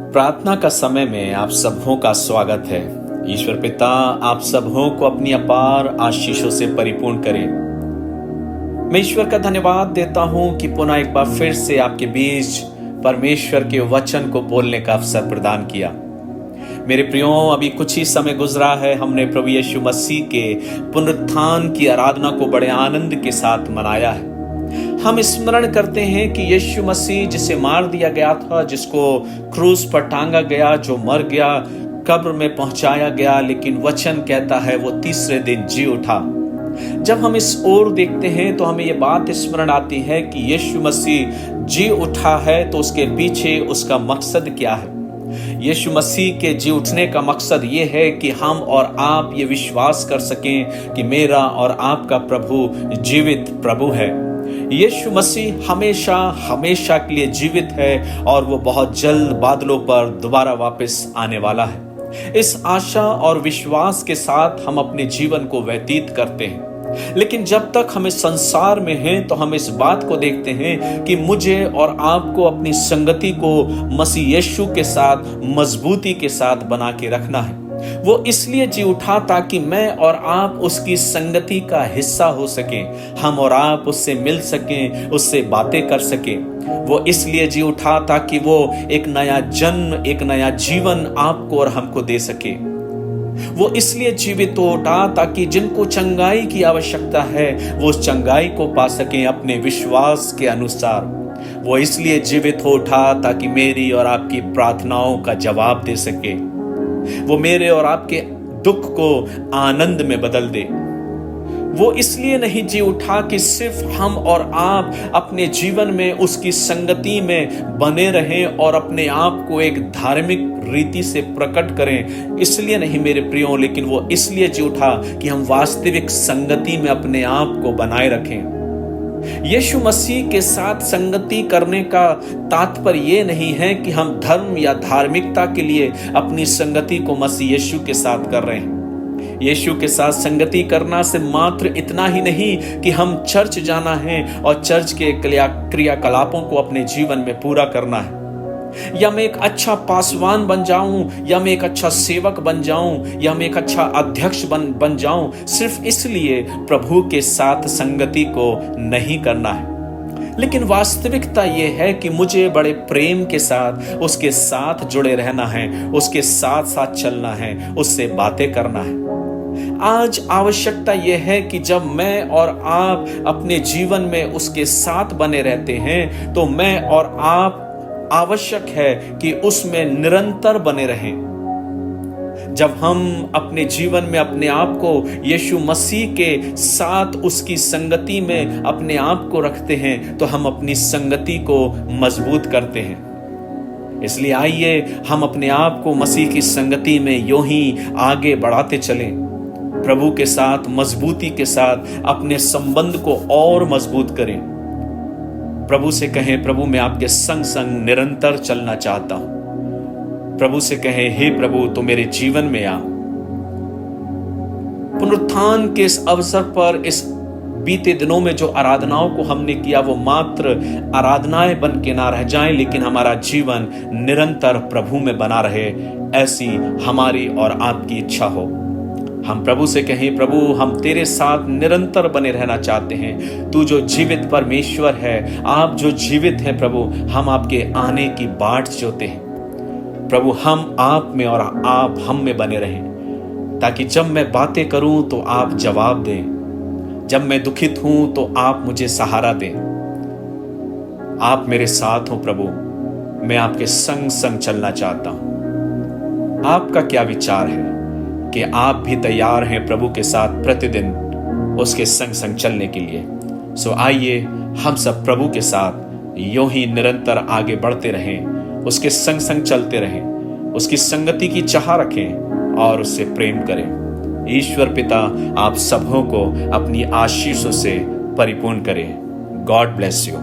प्रार्थना का समय में आप सबों का स्वागत है। ईश्वर पिता आप सबों को अपनी अपार आशीषों से परिपूर्ण करे। मैं ईश्वर का धन्यवाद देता हूं कि पुनः एक बार फिर से आपके बीच परमेश्वर के वचन को बोलने का अवसर प्रदान किया। मेरे प्रियो, अभी कुछ ही समय गुजरा है, हमने प्रभु यीशु मसीह के पुनरुत्थान की आराधना को बड़े आनंद के साथ मनाया है। हम स्मरण करते हैं कि यीशु मसीह जिसे मार दिया गया था, जिसको क्रूस पर टांगा गया, जो मर गया, कब्र में पहुंचाया गया, लेकिन वचन कहता है वो तीसरे दिन जी उठा। जब हम इस ओर देखते हैं तो हमें ये बात स्मरण आती है कि यीशु मसीह जी उठा है तो उसके पीछे उसका मकसद क्या है। यीशु मसीह के जी उठने का मकसद ये है कि हम और आप ये विश्वास कर सकें कि मेरा और आपका प्रभु जीवित प्रभु है। यीशु मसीह हमेशा हमेशा के लिए जीवित है और वो बहुत जल्द बादलों पर दोबारा वापस आने वाला है। इस आशा और विश्वास के साथ हम अपने जीवन को व्यतीत करते हैं। लेकिन जब तक हम इस संसार में हैं तो हम इस बात को देखते हैं कि मुझे और आपको अपनी संगति को मसीह यीशु के साथ मजबूती के साथ बना के रखना है। वो इसलिए जी उठा ताकि मैं और आप उसकी संगति का हिस्सा हो सकें, हम और आप उससे मिल सकें, उससे बातें कर सकें। वो इसलिए जी उठा ताकि वो एक नया जन्म, एक नया जीवन आपको और हमको दे सके। वो इसलिए जीवित उठा ताकि जिनको चंगाई की आवश्यकता है वो उस चंगाई को पा सकें अपने विश्वास के अनुसार। वो इसलिए जीवित उठा ताकि मेरी और आपकी प्रार्थनाओं का जवाब दे सके। वो मेरे और आपके दुख को आनंद में बदल दे। वो इसलिए नहीं जी उठा कि सिर्फ हम और आप अपने जीवन में उसकी संगति में बने रहें और अपने आप को एक धार्मिक रीति से प्रकट करें, इसलिए नहीं मेरे प्रियो, लेकिन वो इसलिए जी उठा कि हम वास्तविक संगति में अपने आप को बनाए रखें। यीशु मसीह के साथ संगति करने का तात्पर्य ये नहीं है कि हम धर्म या धार्मिकता के लिए अपनी संगति को मसीह यीशु के साथ कर रहे हैं। यीशु के साथ संगति करना से मात्र इतना ही नहीं कि हम चर्च जाना है और चर्च के क्रियाकलापों को अपने जीवन में पूरा करना है, या मैं एक अच्छा पासवान बन जाऊं, या मैं एक अच्छा सेवक बन जाऊं, या मैं एक अच्छा अध्यक्ष बन जाऊं, सिर्फ इसलिए प्रभु के साथ संगति को नहीं करना है। लेकिन वास्तविकता यह है कि मुझे बड़े प्रेम के साथ उसके साथ जुड़े रहना है, उसके साथ साथ चलना है, उससे बातें करना है। आज आवश्यकता यह है कि जब मैं और आप अपने जीवन में उसके साथ बने रहते हैं तो मैं और आप आवश्यक है कि उसमें निरंतर बने रहें। जब हम अपने जीवन में अपने आप को यीशु मसीह के साथ उसकी संगति में अपने आप को रखते हैं तो हम अपनी संगति को मजबूत करते हैं। इसलिए आइए हम अपने आप को मसीह की संगति में यूं ही आगे बढ़ाते चलें, प्रभु के साथ मजबूती के साथ अपने संबंध को और मजबूत करें। प्रभु से कहें, प्रभु मैं आपके संग संग निरंतर चलना चाहता हूं। प्रभु से कहें, हे प्रभु तो मेरे जीवन में आ। पुनरुत्थान के इस अवसर पर इस बीते दिनों में जो आराधनाओं को हमने किया वो मात्र आराधनाएं बन के ना रह जाएं, लेकिन हमारा जीवन निरंतर प्रभु में बना रहे, ऐसी हमारी और आपकी इच्छा हो। हम प्रभु से कहें, प्रभु हम तेरे साथ निरंतर बने रहना चाहते हैं। तू जो जीवित परमेश्वर है, आप जो जीवित हैं प्रभु, हम आपके आने की बाट जोते हैं। प्रभु हम आप में और आप हम में बने रहें, ताकि जब मैं बातें करूं तो आप जवाब दें, जब मैं दुखित हूं तो आप मुझे सहारा दें। आप मेरे साथ हो प्रभु, मैं आपके संग संग चलना चाहता हूं। आपका क्या विचार है कि आप भी तैयार हैं प्रभु के साथ प्रतिदिन उसके संग संग चलने के लिए? सो आइए हम सब प्रभु के साथ यूं ही निरंतर आगे बढ़ते रहें, उसके संग संग चलते रहें, उसकी संगति की चाह रखें और उससे प्रेम करें। ईश्वर पिता आप सबों को अपनी आशीषों से परिपूर्ण करे। God bless you.